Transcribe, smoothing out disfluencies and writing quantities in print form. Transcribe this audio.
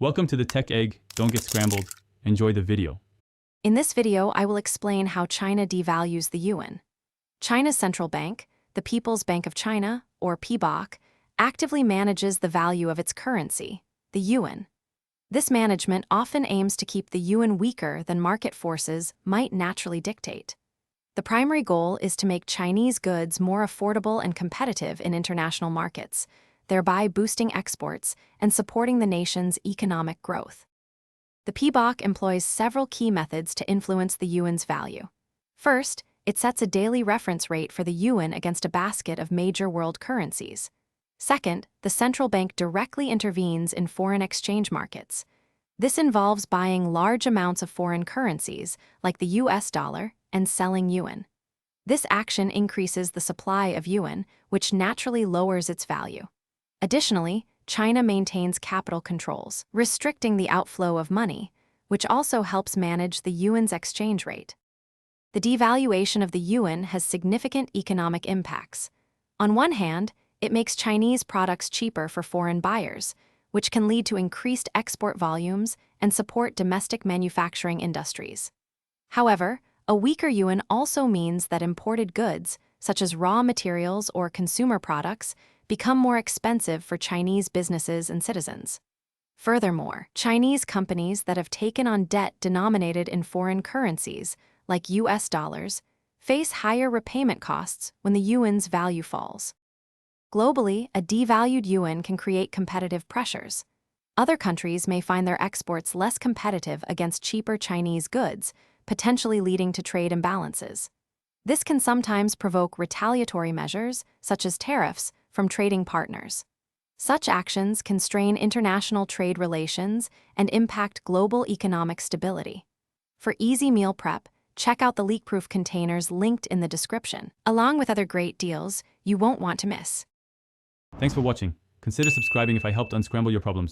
Welcome to the Tech Egg. Don't get scrambled. Enjoy the video. In this video, I will explain how China devalues the yuan. China's central bank, the People's Bank of China, or PBOC, actively manages the value of its currency, the yuan. This management often aims to keep the yuan weaker than market forces might naturally dictate. The primary goal is to make Chinese goods more affordable and competitive in international markets, thereby boosting exports and supporting the nation's economic growth. The PBOC employs several key methods to influence the yuan's value. First, it sets a daily reference rate for the yuan against a basket of major world currencies. Second, the central bank directly intervenes in foreign exchange markets. This involves buying large amounts of foreign currencies, like the US dollar, and selling yuan. This action increases the supply of yuan, which naturally lowers its value. Additionally, China maintains capital controls, restricting the outflow of money, which also helps manage the yuan's exchange rate. The devaluation of the yuan has significant economic impacts. On one hand, it makes Chinese products cheaper for foreign buyers, which can lead to increased export volumes and support domestic manufacturing industries. However, a weaker yuan also means that imported goods, such as raw materials or consumer products, become more expensive for Chinese businesses and citizens. Furthermore, Chinese companies that have taken on debt denominated in foreign currencies, like US dollars, face higher repayment costs when the yuan's value falls. Globally, a devalued yuan can create competitive pressures. Other countries may find their exports less competitive against cheaper Chinese goods, potentially leading to trade imbalances. This can sometimes provoke retaliatory measures, such as tariffs, from trading partners. Such actions can strain international trade relations and impact global economic stability. For easy meal prep, check out the leak-proof containers linked in the description, along with other great deals you won't want to miss. Thanks for watching. Consider subscribing if I helped unscramble your problems.